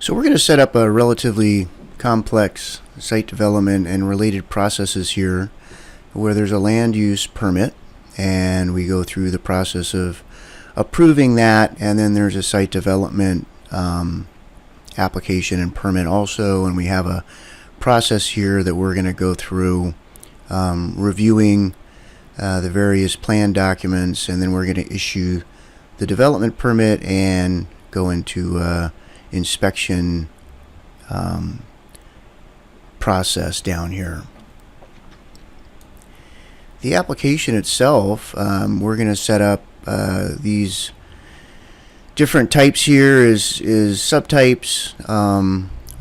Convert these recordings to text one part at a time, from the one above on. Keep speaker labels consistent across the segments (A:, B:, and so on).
A: So we're going to set up a relatively complex site development and related processes here where there's a land use permit and we go through the process of approving that, and then there's a site development application and permit also, and we have a process here that we're going to go through reviewing the various plan documents, and then we're going to issue the development permit and go into inspection process down here. The application itself, we're going to set up these different types here is subtypes.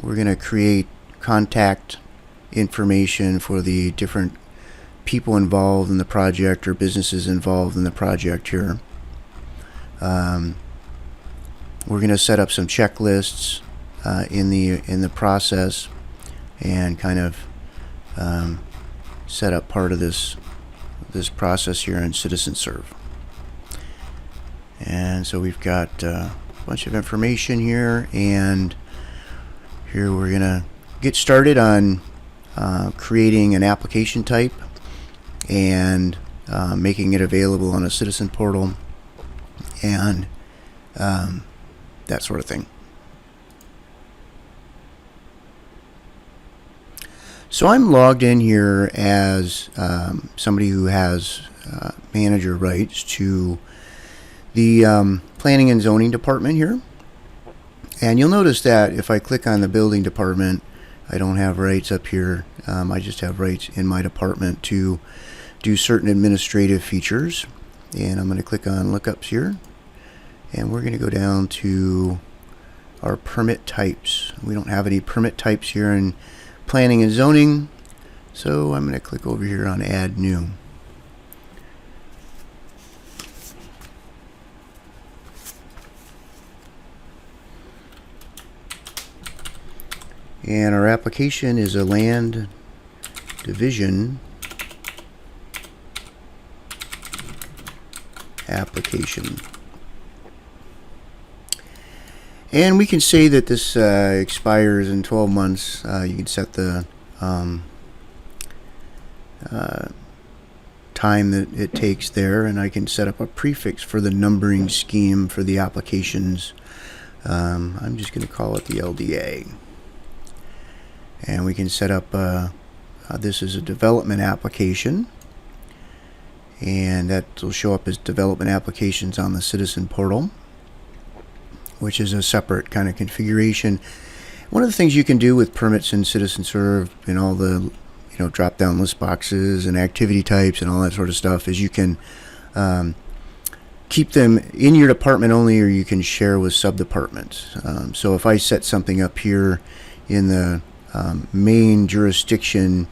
A: We're going to create contact information for the different people involved in the project or businesses involved in the project here. We're going to set up some checklists in the process and kind of set up part of this process here in Citizen Serve. And so we've got a bunch of information here, and here we're gonna get started on creating an application type and making it available on a citizen portal and that sort of thing. So I'm logged in here as somebody who has manager rights to the planning and zoning department here. And you'll notice that if I click on the building department, I don't have rights up here. I just have rights in my department to do certain administrative features. And I'm going to click on lookups here. And we're going to go down to our permit types. We don't have any permit types here in planning and zoning, so I'm going to click over here on add new. And our application is a land division application. And we can say that this expires in 12 months. You can set the time that it takes there, and I can set up a prefix for the numbering scheme for the applications. I'm just going to call it the LDA. And we can set up, this is a development application, and that will show up as development applications on the Citizen Portal, which is a separate kind of configuration. One of the things you can do with permits in Citizen Serve and all the drop down list boxes and activity types and all that sort of stuff is you can keep them in your department only, or you can share with sub-departments. So if I set something up here in the main jurisdiction,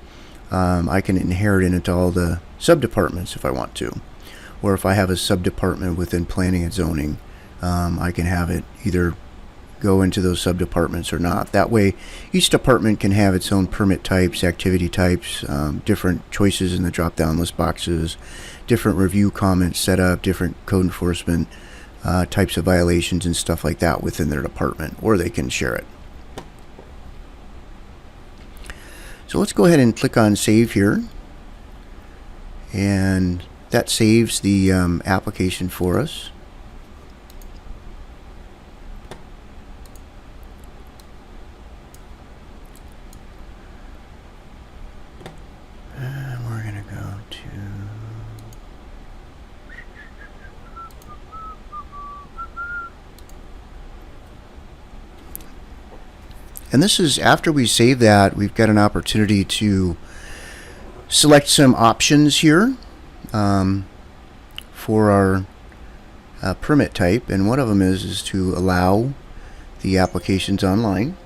A: I can inherit it into all the sub-departments if I want to. Or if I have a sub-department within planning and zoning, I can have it either go into those sub-departments or not. That way each department can have its own permit types, activity types, different choices in the drop-down list boxes, different review comments set up, different code enforcement types of violations and stuff like that within their department, or they can share it. So let's go ahead and click on save here, and that saves the application for us. And we're going to go to and this is after we save that, we've got an opportunity to select some options here for our permit type, and one of them is to allow the applications online.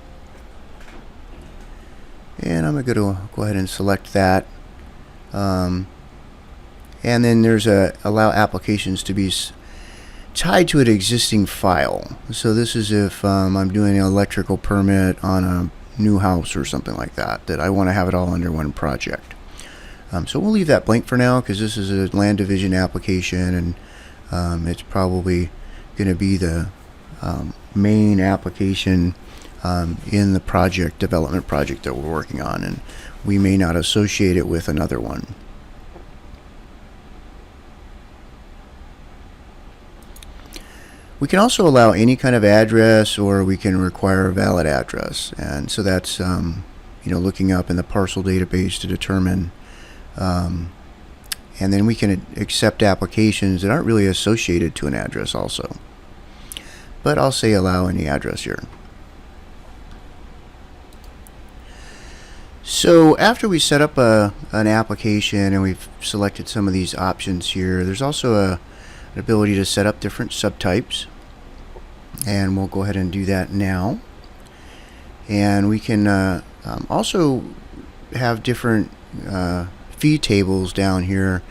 A: And I'm going to go ahead and select that. And then there's allow applications to be tied to an existing file. So this is if I'm doing an electrical permit on a new house or something like that, that I want to have it all under one project. So we'll leave that blank for now because this is a land division application, and it's probably going to be the main application in the development project that we're working on, and we may not associate it with another one. We can also allow any kind of address, or we can require a valid address, and so that's looking up in the parcel database to determine, and then we can accept applications that aren't really associated to an address also. But I'll say allow any address here. So after we set up an application and we've selected some of these options here, there's also an ability to set up different subtypes, and we'll go ahead and do that now. And we can also have different fee tables down here,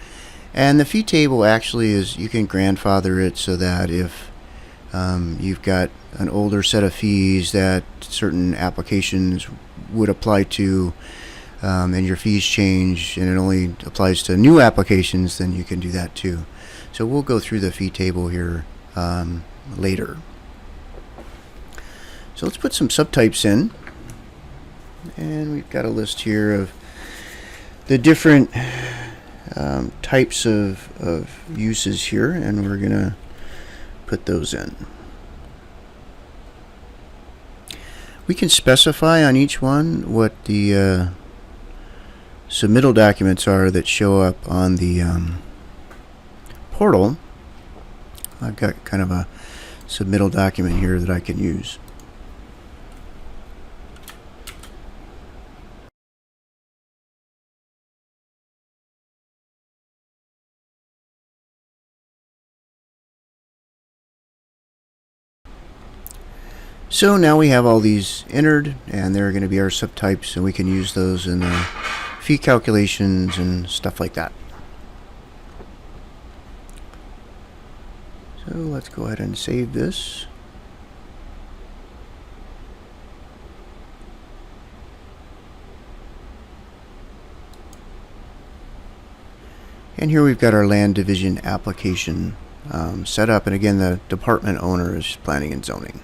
A: and the fee table actually is, you can grandfather it so that if you've got an older set of fees that certain applications would apply to, and your fees change and it only applies to new applications, then you can do that too. So we'll go through the fee table here later. So let's put some subtypes in, and we've got a list here of the different types of uses here, and we're gonna put those in. We can specify on each one what the submittal documents are that show up on the portal. I've got kind of a submittal document here that I can use. So now we have all these entered, and they're going to be our subtypes, and we can use those in the fee calculations and stuff like that. So let's go ahead and save this. And here we've got our land division application set up, and again the department owner is planning and zoning.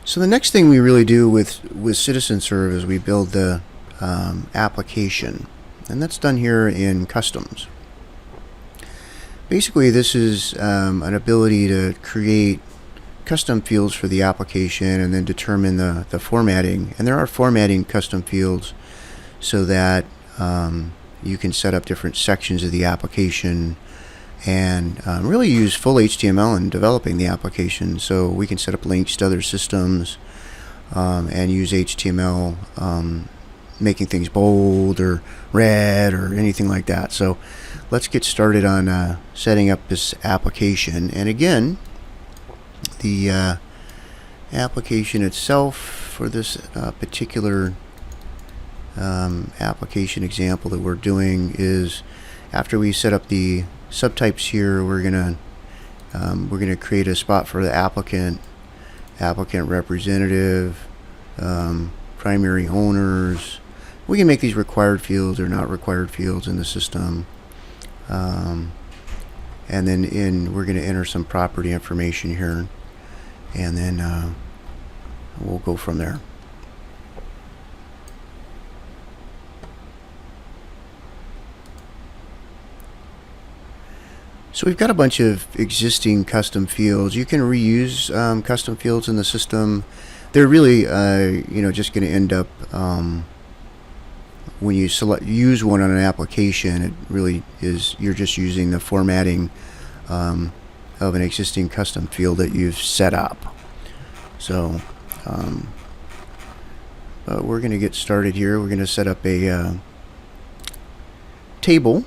A: So the next thing we really do with CitizenServe is we build the application, and that's done here in Customs. Basically, this is an ability to create custom fields for the application and then determine the formatting. And there are formatting custom fields so that you can set up different sections of the application and really use full HTML in developing the application. So we can set up links to other systems and use HTML, making things bold or red or anything like that. So let's get started on setting up this application. And again, the application itself for this particular application example that we're doing is, after we set up the subtypes here, we're gonna create a spot for the applicant representative, primary owners. We can make these required fields or not required fields in the system, and then we're going to enter some property information here, and then we'll go from there. So we've got a bunch of existing custom fields. You can reuse custom fields in the system. They're really, just going to end up when you use one on an application. It really is, you're just using the formatting of an existing custom field that you've set up. So, but we're going to get started here. We're going to set up a table.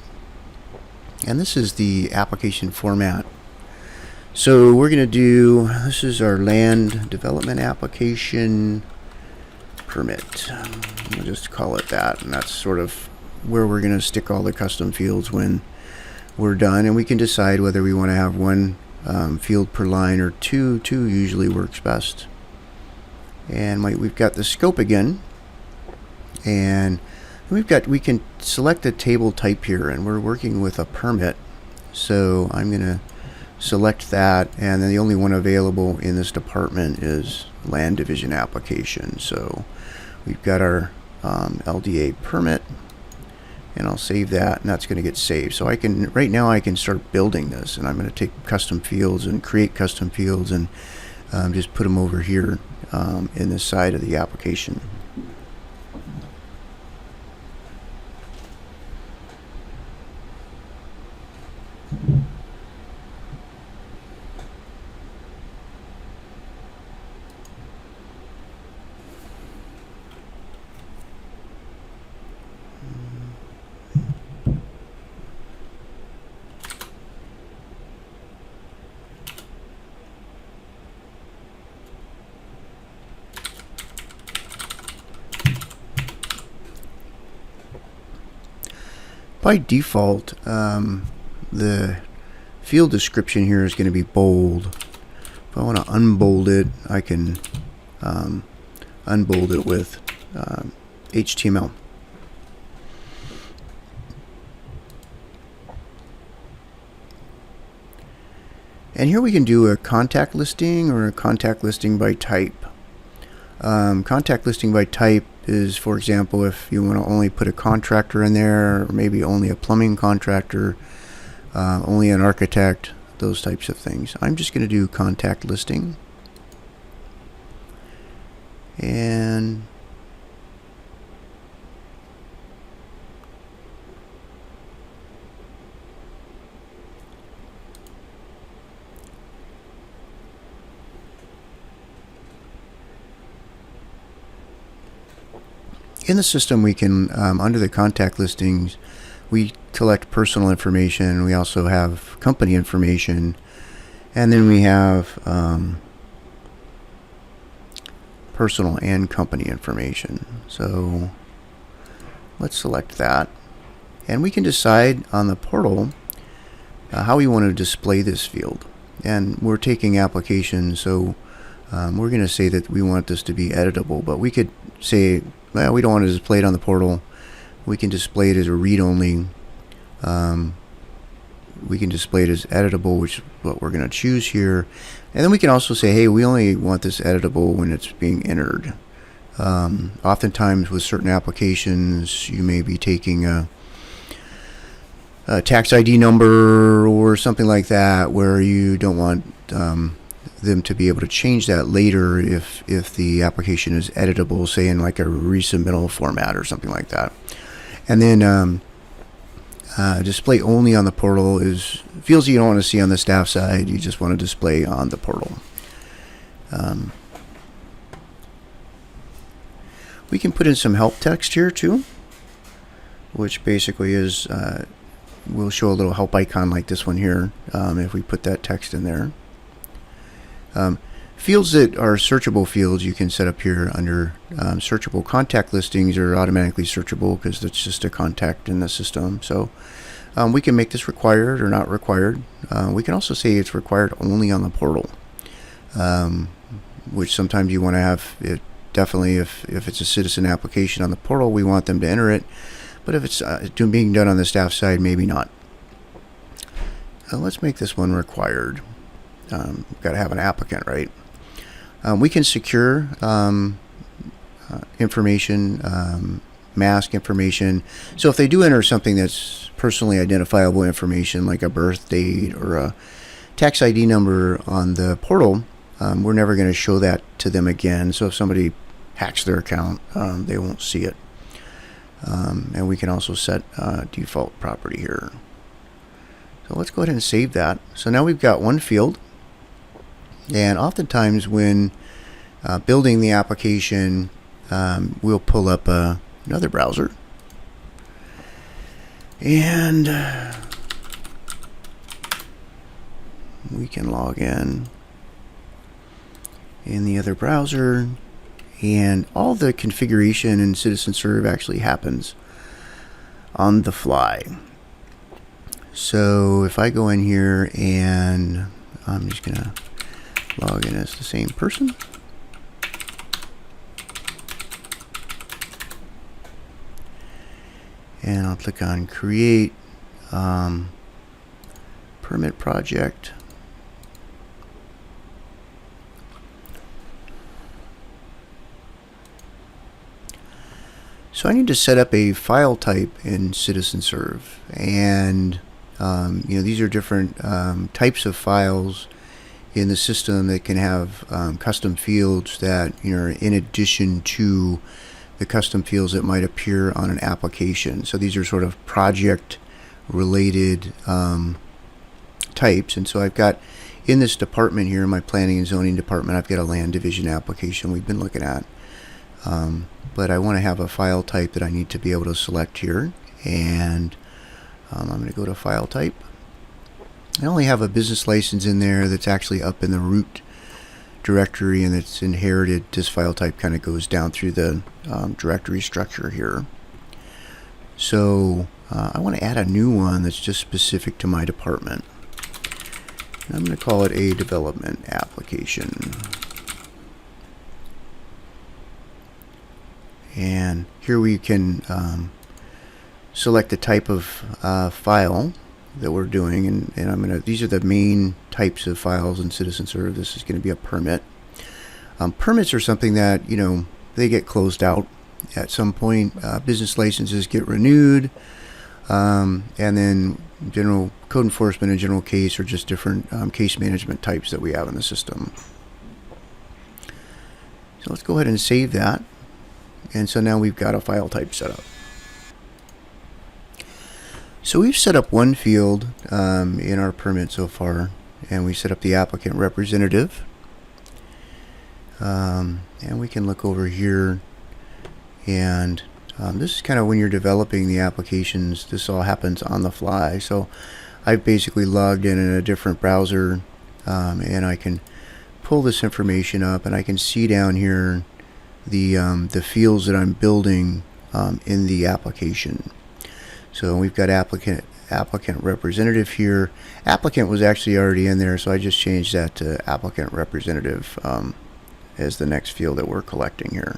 A: And this is the application format. So we're going to do, this is our land development application permit. We'll just call it that, and that's sort of where we're going to stick all the custom fields when we're done. And we can decide whether we want to have one field per line or two. Two usually works best. And we've got the scope again, and we can select a table type here, and we're working with a permit. So I'm going to select that, and then the only one available in this department is land division application. So we've got our LDA permit, and I'll save that, and that's going to get saved. So I can, right now I can start building this, and I'm going to take custom fields and create custom fields and just put them over here in this side of the application. By default, the field description here is going to be bold. If I want to unbold it, I can unbold it with HTML. And here we can do a contact listing or a contact listing by type. Contact listing by type is, for example, if you want to only put a contractor in there, or maybe only a plumbing contractor, only an architect, those types of things. I'm just going to do contact listing. And in the system, we can, under the contact listings, we collect personal information. We also have company information. And then we have personal and company information. So let's select that. And we can decide on the portal how we want to display this field. And we're taking applications, so we're going to say that we want this to be editable. But we could say, well, we don't want to display it on the portal. We can display it as a read-only. We can display it as editable, which is what we're going to choose here. And then we can also say, hey, we only want this editable when it's being entered. Oftentimes with certain applications, you may be taking a tax ID number or something like that, where you don't want them to be able to change that later if the application is editable, say in like a resubmittal format or something like that. And then display only on the portal is fields you don't want to see on the staff side. You just want to display on the portal. We can put in some help text here too, which basically is we'll show a little help icon like this one here if we put that text in there. Fields that are searchable fields you can set up here under searchable. Contact listings are automatically searchable because it's just a contact in the system. So we can make this required or not required. We can also say it's required only on the portal, which sometimes you want to have it. Definitely if it's a citizen application on the portal, we want them to enter it. But if it's being done on the staff side, maybe not. Let's make this one required. We've got to have an applicant, right? We can secure information, mask information. So if they do enter something that's personally identifiable information, like a birth date or a tax ID number on the portal, we're never going to show that to them again. So if somebody hacks their account, they won't see it. And we can also set default property here. So let's go ahead and save that. So now we've got one field. And oftentimes when building the application, we'll pull up another browser. And we can log in the other browser. And all the configuration in Citizen Serve actually happens on the fly. So if I go in here and I'm just going to log in as the same person. And I'll click on create permit project. So I need to set up a file type in CitizenServe, and these are different types of files in the system that can have custom fields that are in addition to the custom fields that might appear on an application. So these are sort of project related types, and so I've got in this department here, in my planning and zoning department, I've got a land division application we've been looking at. But I want to have a file type that I need to be able to select here, and I'm going to go to file type. I only have a business license in there that's actually up in the root directory, and it's inherited. This file type kind of goes down through the directory structure here. So I want to add a new one that's just specific to my department. I'm going to call it a development application. And here we can select the type of file that we're doing, and these are the main types of files in CitizenServe. This is going to be a permit. Permits are something that they get closed out at some point. Business licenses get renewed, and then general code enforcement and general case are just different case management types that we have in the system. So let's go ahead and save that. And so now we've got a file type set up. So we've set up one field in our permit so far, and we set up the applicant representative. And we can look over here, and this is kind of when you're developing the applications, this all happens on the fly. So I've basically logged in a different browser, and I can pull this information up, and I can see down here the fields that I'm building in the application. So we've got applicant representative here. Applicant was actually already in there, so I just changed that to applicant representative as the next field that we're collecting here.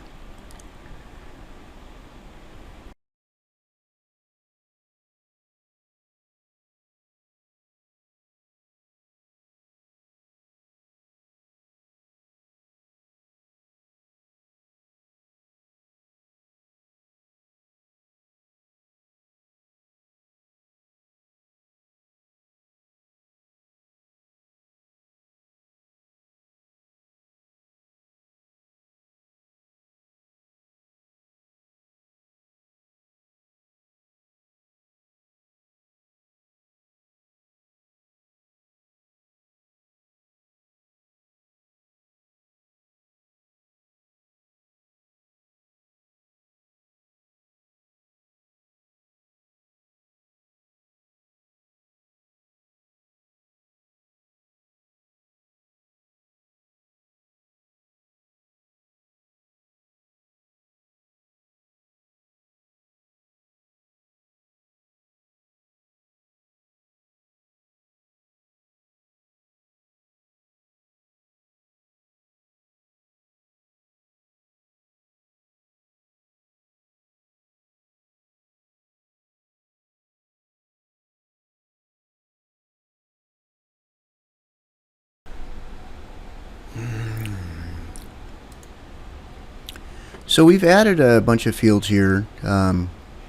A: So we've added a bunch of fields here,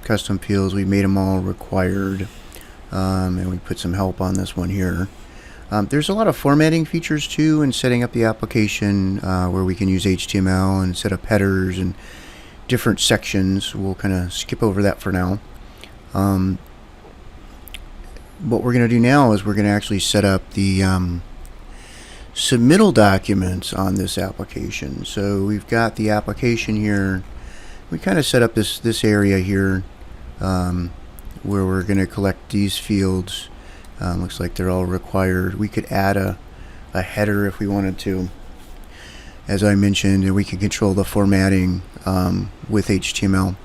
A: custom fields. We made them all required, and we put some help on this one here. There's a lot of formatting features too in setting up the application, where we can use HTML and set up headers and different sections. We'll kind of skip over that for now. What we're going to do now is we're going to actually set up the submittal documents on this application. So we've got the application here. We kind of set up this area here where we're going to collect these fields. Looks like they're all required. We could add a header if we wanted to, as I mentioned, and we can control the formatting with HTML.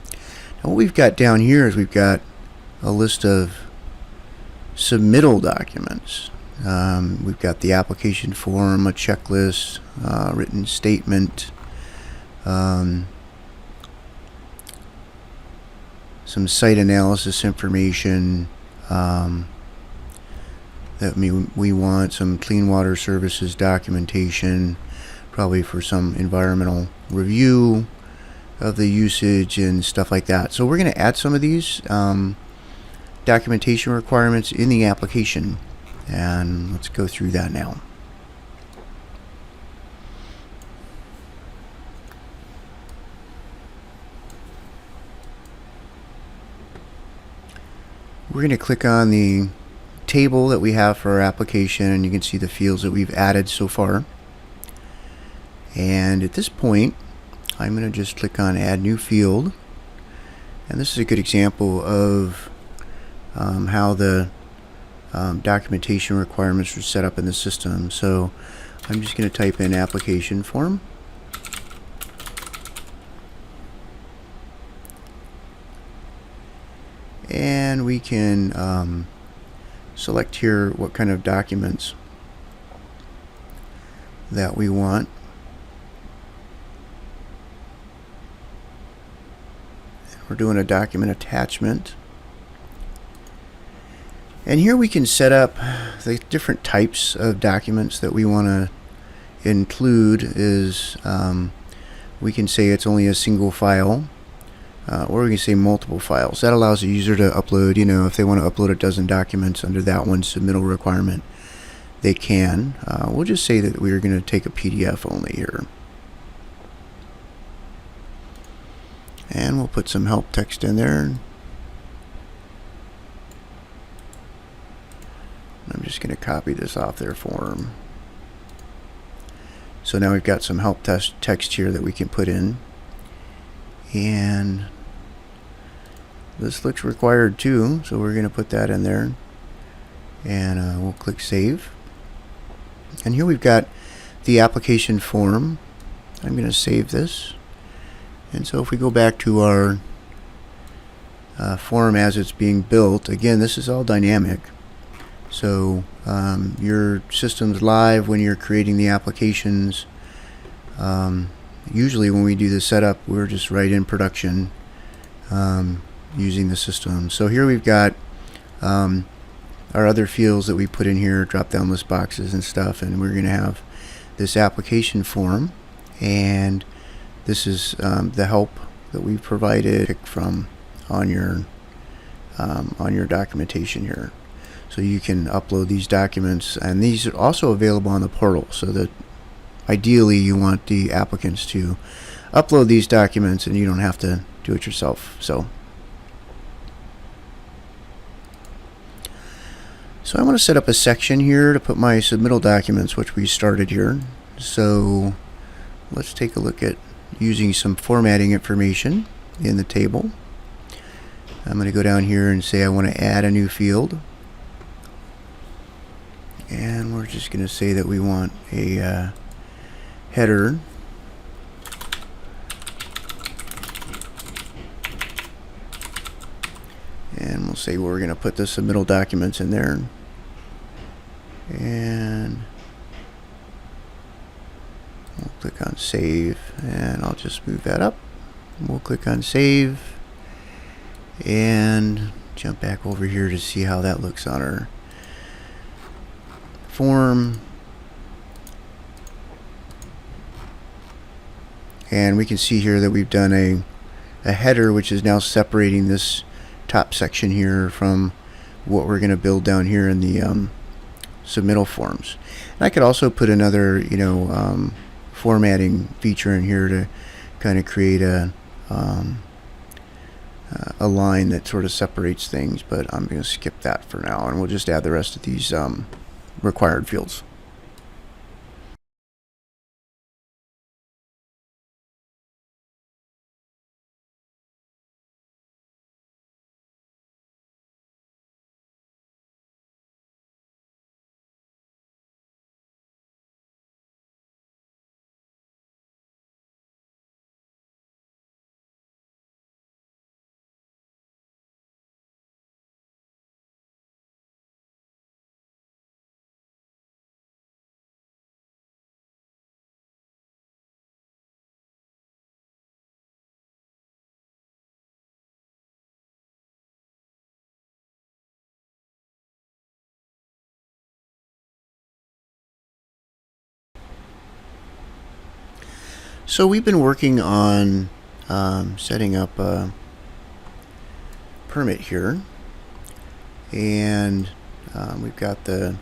A: Now what we've got down here is we've got a list of submittal documents. We've got the application form, a checklist, written statement, some site analysis information that we want, some clean water services documentation, probably for some environmental review, of the usage and stuff like that. So we're going to add some of these documentation requirements in the application, and let's go through that now. We're going to click on the table that we have for our application, and you can see the fields that we've added so far. And at this point, I'm going to just click on Add New Field. And this is a good example of how the documentation requirements are set up in the system. So I'm just going to type in application form. And we can select here what kind of documents that we want. We're doing a document attachment. And here we can set up the different types of documents that we want to include. We can say it's only a single file, or we can say multiple files. That allows the user to upload, if they want to upload a dozen documents under that one submittal requirement, they can. We'll just say that we're going to take a PDF only here. And we'll put some help text in there. I'm just going to copy this off their form. So now we've got some help text here that we can put in. And this looks required too, so we're going to put that in there. And we'll click Save. And here we've got the application form. I'm going to save this. And so if we go back to our form as it's being built, again, this is all dynamic. So your system's live when you're creating the applications. Usually when we do the setup, we're just right in production using the system. So here we've got our other fields that we put in here, drop down list boxes and stuff, and we're going to have this application form, and this is the help that we provided from on your documentation here. So you can upload these documents, and these are also available on the portal, so that ideally you want the applicants to upload these documents and you don't have to do it yourself. So I want to set up a section here to put my submittal documents, which we started here. So let's take a look at using some formatting information in the table. I'm going to go down here and say I want to add a new field. And we're just going to say that we want a header. And we'll say we're going to put the submittal documents in there. And we'll click on Save, and I'll just move that up. We'll click on Save and jump back over here to see how that looks on our form. And we can see here that we've done a header, which is now separating this top section here from what we're going to build down here in the submittal forms. And I could also put another formatting feature in here to kind of create a line that sort of separates things, but I'm going to skip that for now, and we'll just add the rest of these required fields. So we've been working on setting up a permit here, and we've got the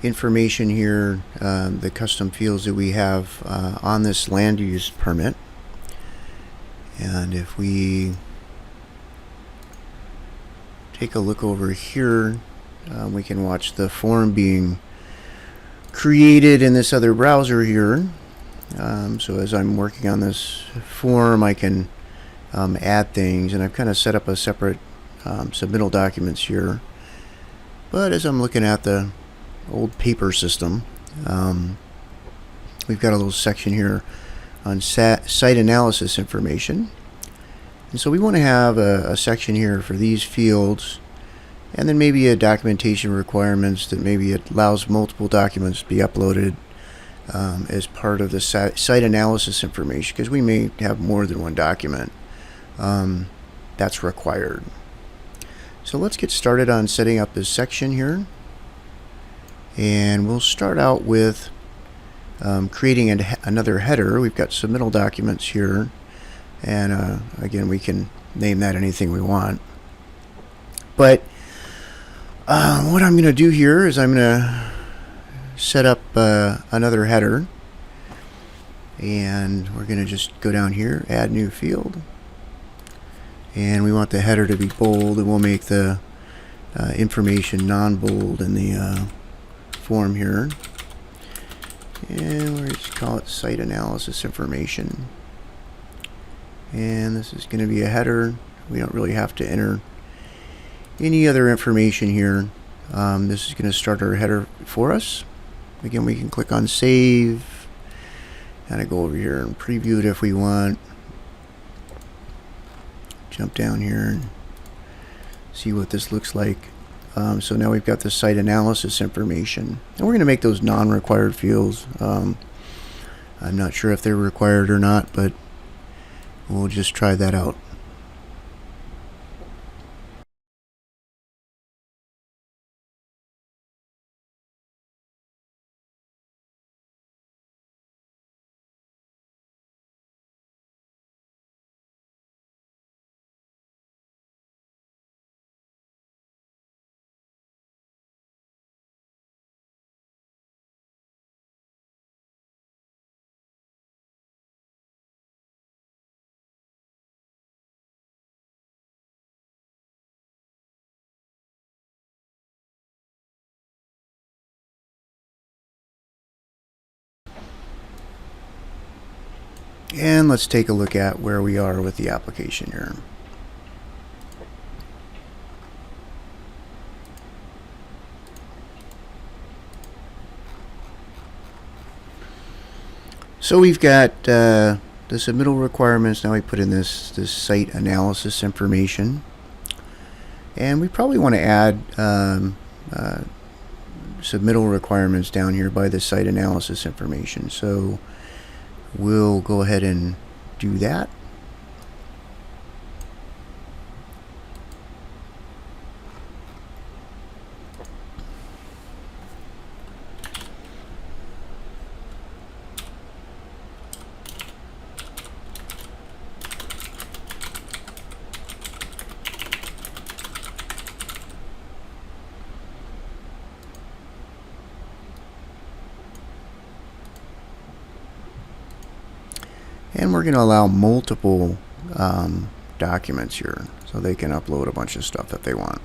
A: information here, the custom fields that we have on this land use permit. And if we take a look over here, we can watch the form being created in this other browser here. So as I'm working on this form, I can add things, and I've kind of set up a separate submittal documents here. But as I'm looking at the old paper system, we've got a little section here on site analysis information. And so we want to have a section here for these fields, and then maybe a documentation requirements that maybe it allows multiple documents to be uploaded as part of the site analysis information, because we may have more than one document that's required. So let's get started on setting up this section here, and we'll start out with creating another header. We've got submittal documents here, and again, we can name that anything we want. But what I'm going to do here is I'm going to set up another header, and we're going to just go down here, add new field, and we want the header to be bold, and we'll make the information non-bold in the form here, and we'll just call it site analysis information. And this is going to be a header. We don't really have to enter any other information here. This is going to start our header for us. Again, we can click on save, and I go over here and preview it if we want. Jump down here and see what this looks like. So now we've got the site analysis information, and we're going to make those non-required fields. I'm not sure if they're required or not, but we'll just try that out. And let's take a look at where we are with the application here. So we've got the submittal requirements. Now we put in this site analysis information, and we probably want to add submittal requirements down here by the site analysis information. So we'll go ahead and do that. And we're going to allow multiple documents here, so they can upload a bunch of stuff that they want.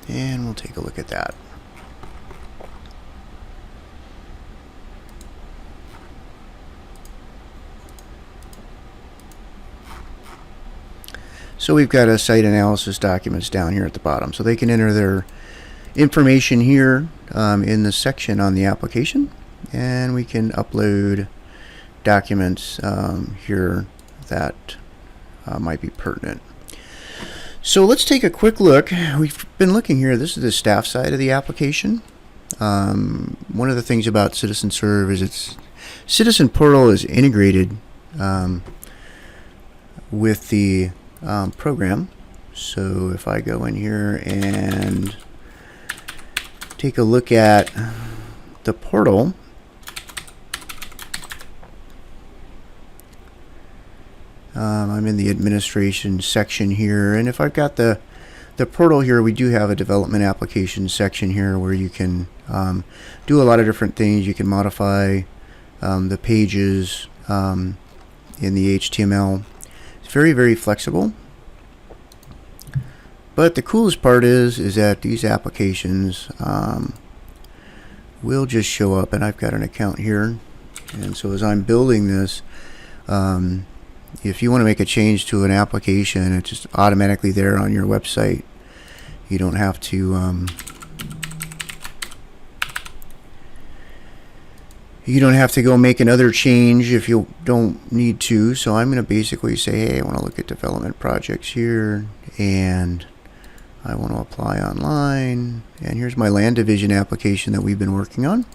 A: And we'll take a look at that. So we've got a site analysis documents down here at the bottom, so they can enter their information here in the section on the application, and we can upload documents here that might be pertinent. So let's take a quick look. We've been looking here. This is the staff side of the application. One of the things about Citizen Serve is its Citizen Portal is integrated with the program. So if I go in here and take a look at the portal, I'm in the administration section here, and if I've got the portal here, we do have a development application section here where you can do a lot of different things. You can modify the pages in the HTML. It's very, very flexible. But the coolest part is that these applications will just show up, and I've got an account here. And so as I'm building this, if you want to make a change to an application, it's just automatically there on your website. You don't have to go make another change if you don't need to. So I'm going to basically say, hey, I want to look at development projects here, and I want to apply online. And here's my land division application that we've been working on.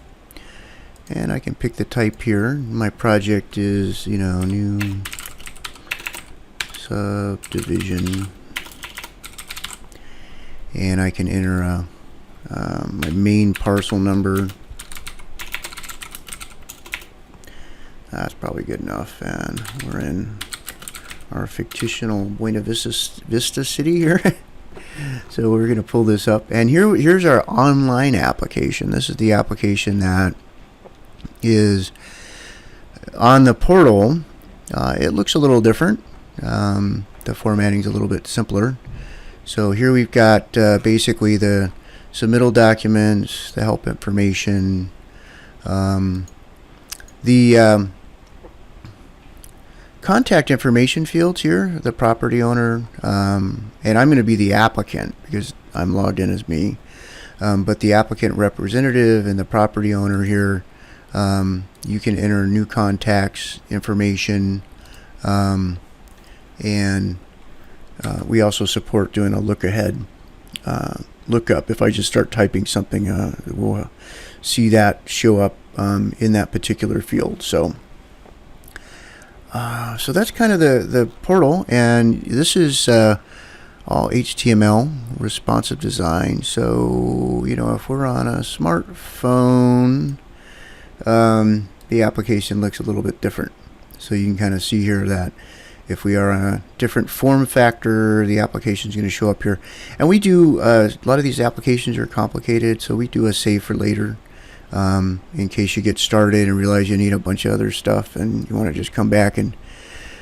A: And I can pick the type here. My project is, new subdivision, and I can enter my main parcel number. That's probably good enough, and we're in our fictional Buena Vista City here. So we're going to pull this up, and here's our online application. This is the application that is on the portal. It looks a little different. The formatting's a little bit simpler. So here we've got basically the submittal documents, the help information, the contact information fields here, the property owner, and I'm going to be the applicant because I'm logged in as me, but the applicant representative and the property owner here, you can enter new contacts information, and we also support doing a lookup. If I just start typing something, we'll see that show up in that particular field. So that's kind of the portal, and this is all HTML, responsive design. So if we're on a smartphone, the application looks a little bit different. So you can kind of see here that if we are on a different form factor, the application is going to show up here. And we do, a lot of these applications are complicated, so we do a save for later in case you get started and realize you need a bunch of other stuff and you want to just come back and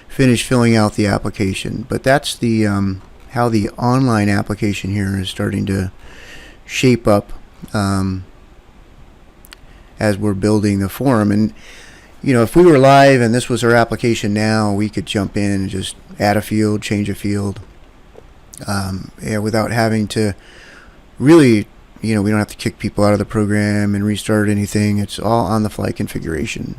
A: finish filling out the application. But that's the how the online application here is starting to shape up as we're building the form. And if we were live and this was our application now, we could jump in and just add a field, change a field, without having to really, we don't have to kick people out of the program and restart anything. It's all on the fly configuration.